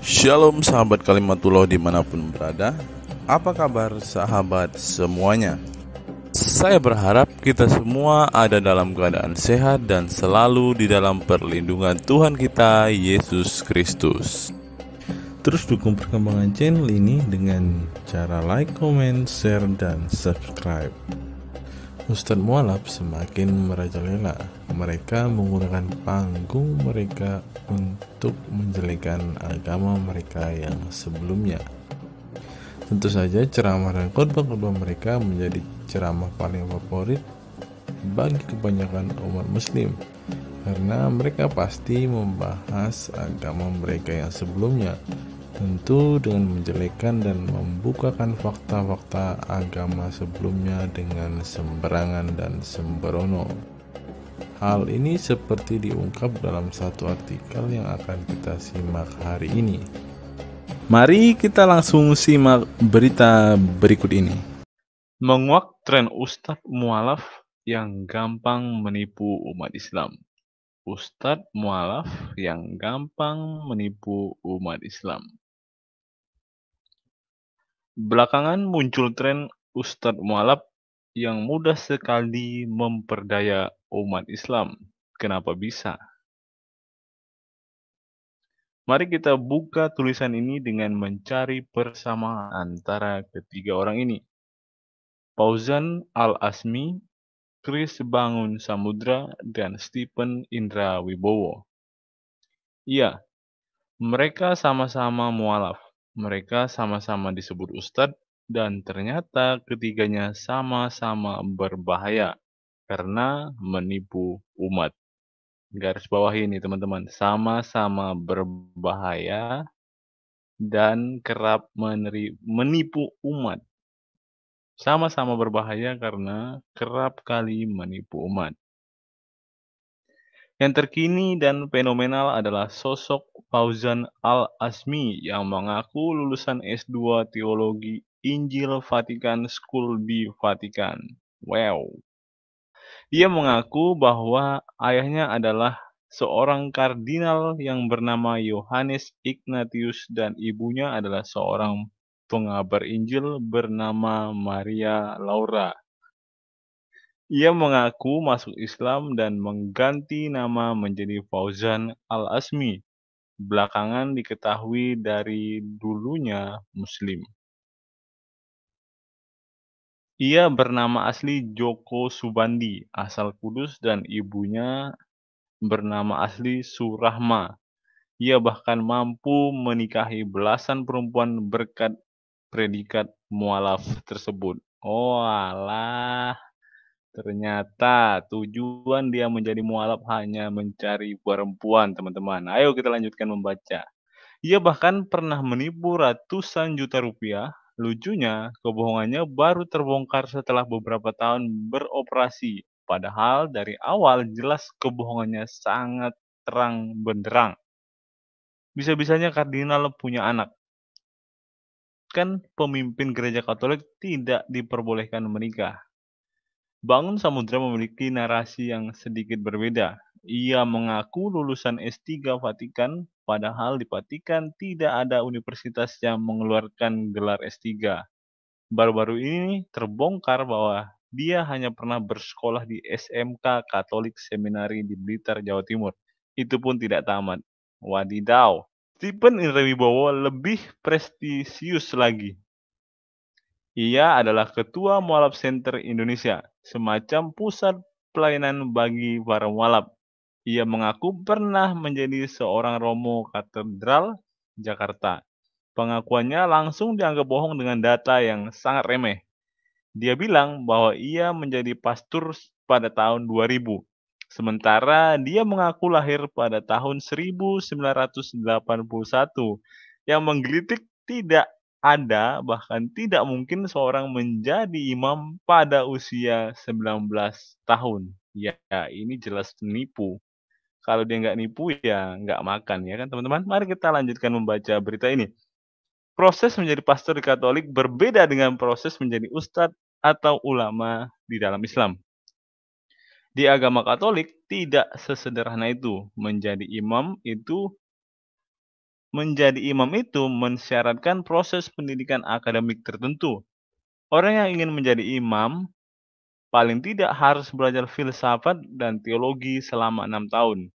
Shalom sahabat Kalimatullah dimanapun berada. Apa kabar sahabat semuanya? Saya berharap kita semua ada dalam keadaan sehat dan selalu di dalam perlindungan Tuhan kita Yesus Kristus. Terus dukung perkembangan channel ini dengan cara like, comment, share, dan subscribe. Ustadz Mualaf semakin merajalela. Mereka menggunakan panggung mereka untuk menjelekkan agama mereka yang sebelumnya. Tentu saja ceramah dan khotbah-khotbah mereka menjadi ceramah paling favorit bagi kebanyakan umat muslim, karena mereka pasti membahas agama mereka yang sebelumnya, tentu dengan menjelekkan dan membukakan fakta-fakta agama sebelumnya dengan sembarangan dan sembrono. Hal ini seperti diungkap dalam satu artikel yang akan kita simak hari ini. Mari kita langsung simak berita berikut ini. Menguak tren Ustadz Mualaf yang gampang menipu umat Islam. Ustadz Mualaf yang gampang menipu umat Islam. Belakangan muncul tren Ustadz Mualaf yang mudah sekali memperdaya umat Islam. Kenapa bisa? Mari kita buka tulisan ini dengan mencari persamaan antara ketiga orang ini. Fauzan Al-Azmi, Chris Bangun Samudra, dan Stephen Indra Wibowo. Iya, mereka sama-sama mualaf. Mereka sama-sama disebut ustadz, dan ternyata ketiganya sama-sama berbahaya karena menipu umat. Garis bawah ini teman-teman, sama-sama berbahaya dan kerap menipu umat. Sama-sama berbahaya karena kerap kali menipu umat. Yang terkini dan fenomenal adalah sosok Fauzan Al-Azmi yang mengaku lulusan S2 Teologi Injil Vatikan School di Vatikan. Wow. Dia mengaku bahwa ayahnya adalah seorang kardinal yang bernama Yohanes Ignatius dan ibunya adalah seorang pengabar Injil bernama Maria Laura. Ia mengaku masuk Islam dan mengganti nama menjadi Fauzan Al-Azmi. Belakangan diketahui dari dulunya Muslim. Ia bernama asli Joko Subandi, asal Kudus, dan ibunya bernama asli Surahma. Ia bahkan mampu menikahi belasan perempuan berkat predikat mualaf tersebut. Oh alah. Ternyata tujuan dia menjadi mualaf hanya mencari perempuan, teman-teman. Ayo kita lanjutkan membaca. Ia bahkan pernah menipu ratusan juta rupiah. Lucunya, kebohongannya baru terbongkar setelah beberapa tahun beroperasi. Padahal dari awal jelas kebohongannya sangat terang benderang. Bisa-bisanya kardinal punya anak. Kan pemimpin gereja Katolik tidak diperbolehkan menikah. Bangun Samudra memiliki narasi yang sedikit berbeda. Ia mengaku lulusan S3 Vatikan, padahal di Vatikan tidak ada universitas yang mengeluarkan gelar S3. Baru-baru ini terbongkar bahwa dia hanya pernah bersekolah di SMK Katolik Seminari di Blitar, Jawa Timur. Itu pun tidak tamat. Wadidaw. Stephen Indra Wibowo lebih prestisius lagi. Ia adalah Ketua Mualaf Center Indonesia, semacam pusat pelayanan bagi para mualaf. Ia mengaku pernah menjadi seorang romo katedral Jakarta. Pengakuannya langsung dianggap bohong dengan data yang sangat remeh. Dia bilang bahwa ia menjadi pastor pada tahun 2000. Sementara dia mengaku lahir pada tahun 1981. Yang menggelitik tidak ada, bahkan tidak mungkin seorang menjadi imam pada usia 19 tahun. Ya, ini jelas nipu. Kalau dia nggak nipu, ya nggak makan, ya kan teman-teman? Mari kita lanjutkan membaca berita ini. Proses menjadi pastor di Katolik berbeda dengan proses menjadi ustadz atau ulama di dalam Islam. Di agama Katolik tidak sesederhana itu. Menjadi imam itu Menjadi imam itu mensyaratkan proses pendidikan akademik tertentu. Orang yang ingin menjadi imam paling tidak harus belajar filsafat dan teologi selama 6 tahun.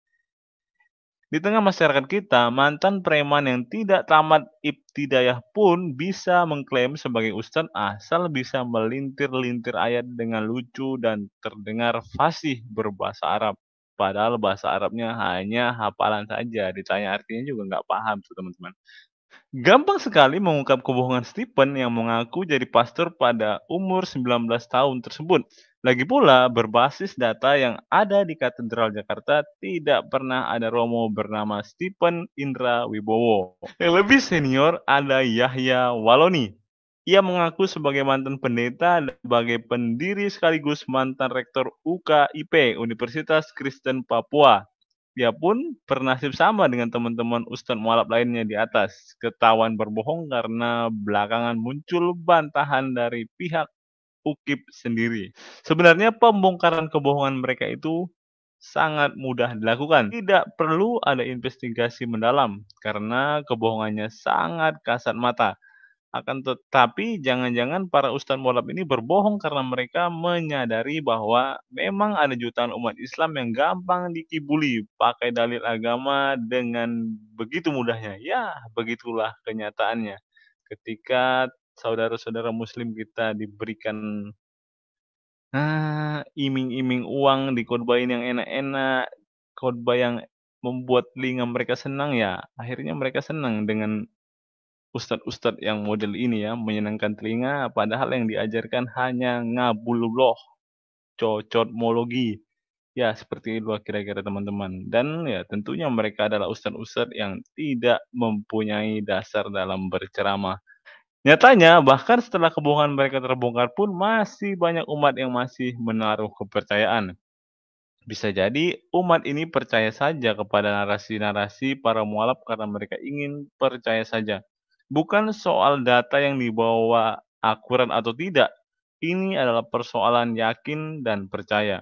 Di tengah masyarakat kita, mantan preman yang tidak tamat ibtidayah pun bisa mengklaim sebagai ustadz asal bisa melintir-lintir ayat dengan lucu dan terdengar fasih berbahasa Arab. Padahal bahasa Arabnya hanya hafalan saja, ditanya artinya juga nggak paham tuh teman-teman. Gampang sekali mengungkap kebohongan Stephen yang mengaku jadi pastor pada umur 19 tahun tersebut. Lagi pula, berbasis data yang ada di Katedral Jakarta, tidak pernah ada romo bernama Stephen Indra Wibowo. Yang lebih senior ada Yahya Waloni. Ia mengaku sebagai mantan pendeta dan sebagai pendiri sekaligus mantan rektor UKIP, Universitas Kristen Papua. Dia pun bernasib sama dengan teman-teman ustadz mualaf lainnya di atas, ketahuan berbohong karena belakangan muncul bantahan dari pihak UKIP sendiri. Sebenarnya pembongkaran kebohongan mereka itu sangat mudah dilakukan. Tidak perlu ada investigasi mendalam karena kebohongannya sangat kasat mata. Akan tetapi jangan-jangan para ustadz mualaf ini berbohong karena mereka menyadari bahwa memang ada jutaan umat Islam yang gampang dikibuli pakai dalil agama dengan begitu mudahnya. Ya, begitulah kenyataannya. Ketika saudara-saudara muslim kita diberikan iming-iming uang, dikhotbahin yang enak-enak, khotbah yang membuat telinga mereka senang, ya akhirnya mereka senang dengan ustadz-ustadz yang model ini ya, menyenangkan telinga, padahal yang diajarkan hanya ngabulullah, cocotmologi. Ya, seperti itulah kira-kira teman-teman. Dan ya tentunya mereka adalah ustadz-ustadz yang tidak mempunyai dasar dalam berceramah. Nyatanya, bahkan setelah kebohongan mereka terbongkar pun masih banyak umat yang masih menaruh kepercayaan. Bisa jadi umat ini percaya saja kepada narasi-narasi para mualaf karena mereka ingin percaya saja. Bukan soal data yang dibawa akurat atau tidak. Ini adalah persoalan yakin dan percaya.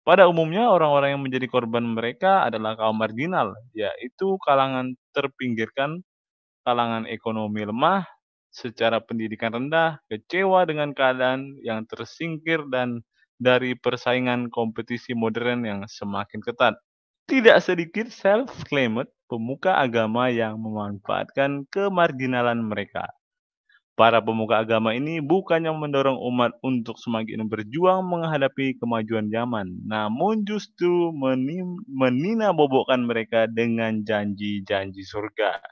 Pada umumnya orang-orang yang menjadi korban mereka adalah kaum marginal, yaitu kalangan terpinggirkan, kalangan ekonomi lemah, secara pendidikan rendah, kecewa dengan keadaan yang tersingkir dan dari persaingan kompetisi modern yang semakin ketat. Tidak sedikit self-claimed pemuka agama yang memanfaatkan kemarginalan mereka. Para pemuka agama ini bukannya mendorong umat untuk semakin berjuang menghadapi kemajuan zaman, namun justru menina-bobokkan mereka dengan janji-janji surga.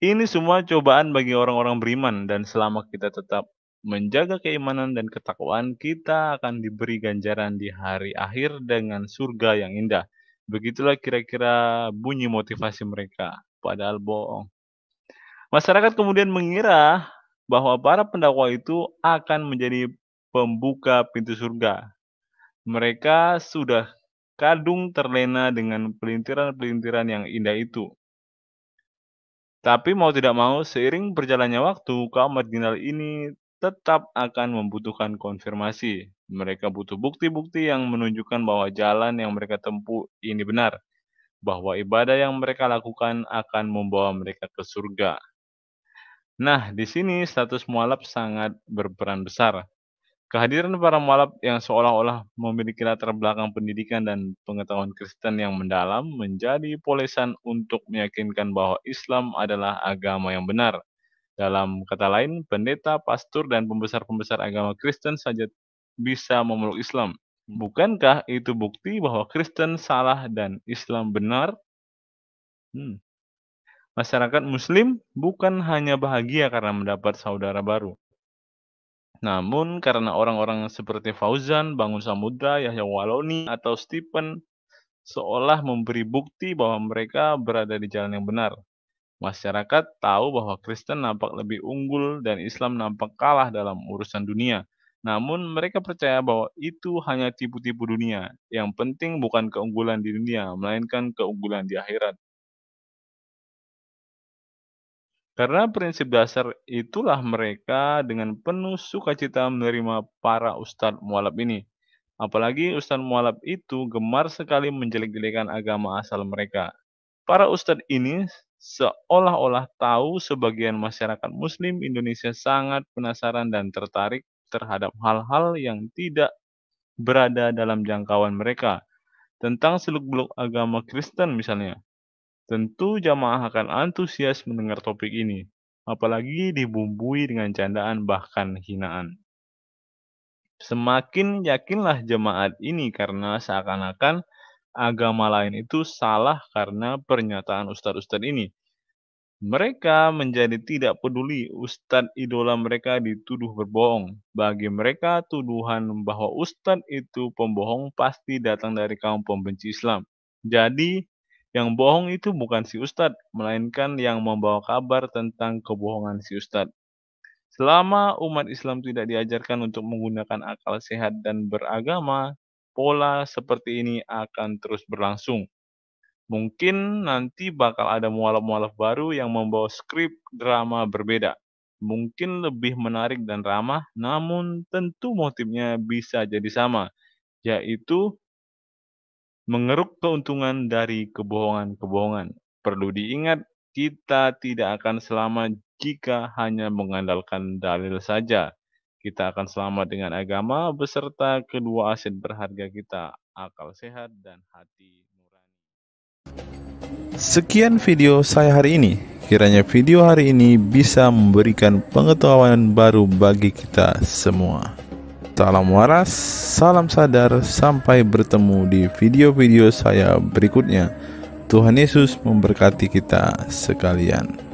Ini semua cobaan bagi orang-orang beriman dan selama kita tetap menjaga keimanan dan ketakwaan, kita akan diberi ganjaran di hari akhir dengan surga yang indah. Begitulah kira-kira bunyi motivasi mereka, padahal bohong. Masyarakat kemudian mengira bahwa para pendakwa itu akan menjadi pembuka pintu surga. Mereka sudah kadung terlena dengan pelintiran-pelintiran yang indah itu. Tapi mau tidak mau, seiring berjalannya waktu, kaum marginal ini tetap akan membutuhkan konfirmasi. Mereka butuh bukti-bukti yang menunjukkan bahwa jalan yang mereka tempuh ini benar, bahwa ibadah yang mereka lakukan akan membawa mereka ke surga. Nah, di sini status mualaf sangat berperan besar. Kehadiran para mualaf yang seolah-olah memiliki latar belakang pendidikan dan pengetahuan Kristen yang mendalam menjadi polesan untuk meyakinkan bahwa Islam adalah agama yang benar. Dalam kata lain, pendeta, pastor, dan pembesar-pembesar agama Kristen saja bisa memeluk Islam. Bukankah itu bukti bahwa Kristen salah dan Islam benar? Masyarakat Muslim bukan hanya bahagia karena mendapat saudara baru, namun karena orang-orang seperti Fauzan, Bangun Samudra, Yahya Waloni, atau Stephen seolah memberi bukti bahwa mereka berada di jalan yang benar. Masyarakat tahu bahwa Kristen nampak lebih unggul dan Islam nampak kalah dalam urusan dunia. Namun mereka percaya bahwa itu hanya tipu-tipu dunia. Yang penting bukan keunggulan di dunia, melainkan keunggulan di akhirat. Karena prinsip dasar itulah mereka dengan penuh sukacita menerima para ustadz mualaf ini. Apalagi ustadz mualaf itu gemar sekali menjelek-jelekan agama asal mereka. Para ustadz ini Seolah-olah tahu sebagian masyarakat Muslim Indonesia sangat penasaran dan tertarik terhadap hal-hal yang tidak berada dalam jangkauan mereka, tentang seluk-beluk agama Kristen misalnya. Tentu jamaah akan antusias mendengar topik ini, apalagi dibumbui dengan candaan bahkan hinaan. Semakin yakinlah jemaat ini karena seakan-akan agama lain itu salah karena pernyataan ustadz-ustadz ini. Mereka menjadi tidak peduli ustadz idola mereka dituduh berbohong. Bagi mereka, tuduhan bahwa ustadz itu pembohong pasti datang dari kaum pembenci Islam. Jadi, yang bohong itu bukan si ustadz, melainkan yang membawa kabar tentang kebohongan si ustadz. Selama umat Islam tidak diajarkan untuk menggunakan akal sehat dan beragama, pola seperti ini akan terus berlangsung. Mungkin nanti bakal ada mualaf-mualaf baru yang membawa skrip drama berbeda. Mungkin lebih menarik dan ramah, namun tentu motifnya bisa jadi sama, yaitu mengeruk keuntungan dari kebohongan-kebohongan. Perlu diingat, kita tidak akan selamat jika hanya mengandalkan dalil saja. Kita akan selamat dengan agama beserta kedua aset berharga kita, akal sehat dan hati nurani. Sekian video saya hari ini. Kiranya video hari ini bisa memberikan pengetahuan baru bagi kita semua. Salam waras, salam sadar, sampai bertemu di video-video saya berikutnya. Tuhan Yesus memberkati kita sekalian.